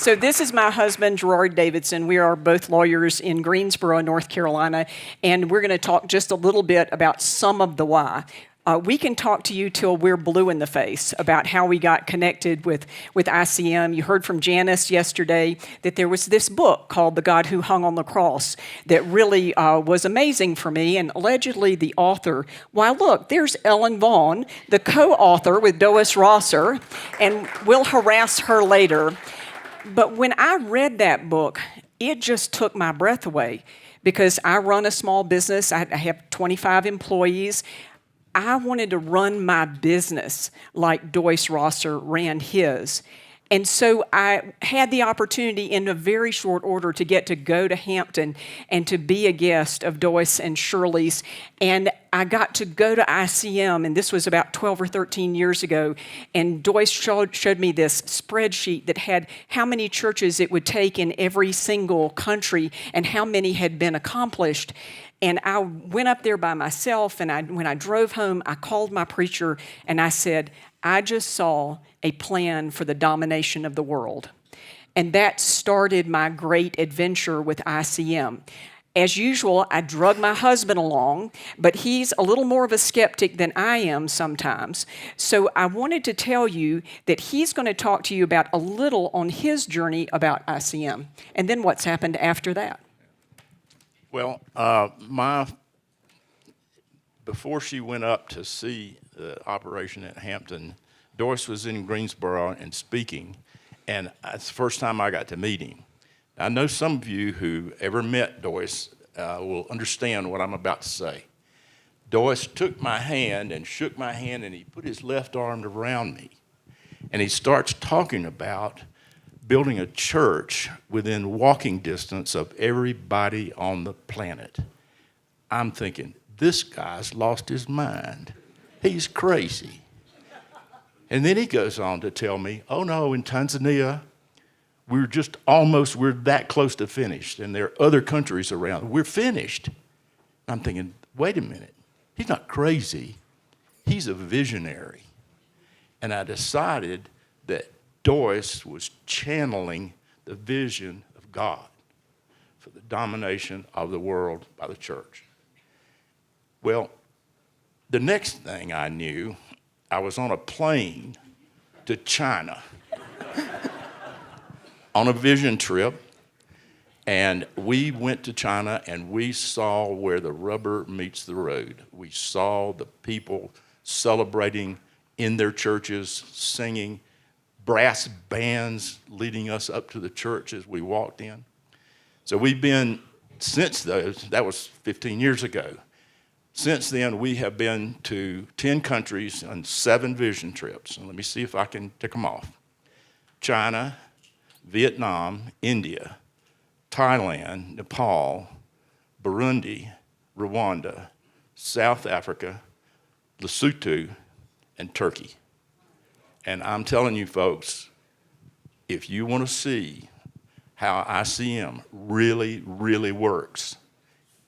So this is my husband, Gerard Davidson. We are both lawyers in Greensboro, North Carolina, and we're going to talk just a little bit about some of the why. We can talk to you till we're blue in the face about how we got connected with ICM. You heard from Janice yesterday that there was this book called The God Who Hung on the Cross that really was amazing for me, and allegedly the author, why look, there's Ellen Vaughn, the co-author with Dois Rosser, and we'll harass her later. But when I read that book, it just took my breath away because I run a small business. I have 25 employees. I wanted to run my business like Dois Rosser ran his. And so I had the opportunity in a very short order to get to go to Hampton and to be a guest of Dois and Shirley's. And I got to go to ICM, and this was about 12 or 13 years ago. And Dois showed me this spreadsheet that had how many churches it would take in every single country and how many had been accomplished. And I went up there by myself, and when I drove home, I called my preacher, and I said, I just saw a plan for the domination of the world. And that started my great adventure with ICM. As usual, I drug my husband along, but he's a little more of a skeptic than I am sometimes. So I wanted to tell you that he's going to talk to you about a little on his journey about ICM, and then what's happened after that. Well, before she went up to see the operation at Hampton, Dois was in Greensboro and speaking, and it's the first time I got to meet him. I know some of you who ever met Dois will understand what I'm about to say. Dois took my hand and shook my hand, and he put his left arm around me, and he starts talking about building a church within walking distance of everybody on the planet. I'm thinking, this guy's lost his mind. He's crazy. And then he goes on to tell me, oh no, in Tanzania, we're that close to finished, and there are other countries around. We're finished. I'm thinking, wait a minute. He's not crazy. He's a visionary. And I decided that Dois was channeling the vision of God for the domination of the world by the church. Well, the next thing I knew, I was on a plane to China on a vision trip, and we went to China and we saw where the rubber meets the road. We saw the people celebrating in their churches, singing, brass bands leading us up to the church as we walked in. So we've been, since those, that was 15 years ago. Since then, we have been to 10 countries on 7 vision trips. And let me see if I can tick them off. China, Vietnam, India, Thailand, Nepal, Burundi, Rwanda, South Africa, Lesotho, and Turkey. And I'm telling you folks, if you want to see how ICM really, really works,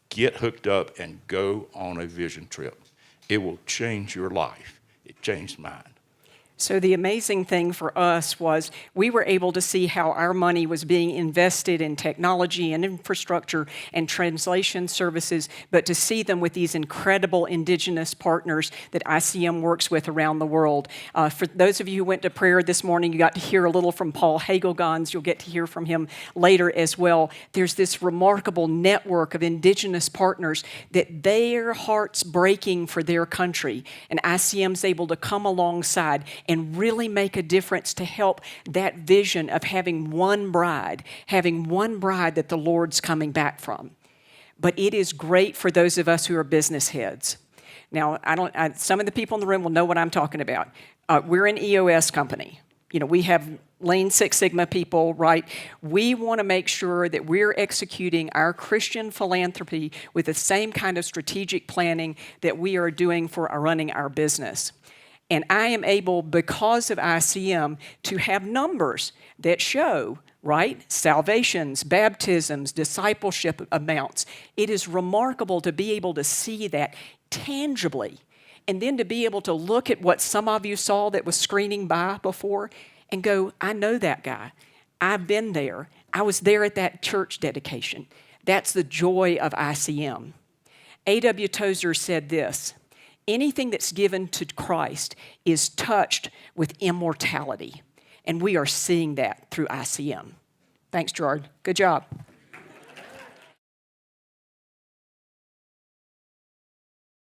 get hooked up and go on a vision trip. It will change your life. It changed mine. So the amazing thing for us was we were able to see how our money was being invested in technology and infrastructure and translation services, but to see them with these incredible indigenous partners that ICM works with around the world. For those of you who went to prayer this morning, you got to hear a little from Paul Hagelgans. You'll get to hear from him later as well. There's this remarkable network of indigenous partners that their hearts breaking for their country, and ICM's able to come alongside and really make a difference to help that vision of having one bride that the Lord's coming back from. But it is great for those of us who are business heads. Now, some of the people in the room will know what I'm talking about. We're an EOS company. You know, we have Lean Six Sigma people, right? We want to make sure that we're executing our Christian philanthropy with the same kind of strategic planning that we are doing for running our business. And I am able, because of ICM, to have numbers that show, right, salvations, baptisms, discipleship amounts. It is remarkable to be able to see that tangibly, and then to be able to look at what some of you saw that was screening by before and go, I know that guy. I've been there. I was there at that church dedication. That's the joy of ICM. A.W. Tozer said this: anything that's given to Christ is touched with immortality. And we are seeing that through ICM. Thanks, Gerard. Good job.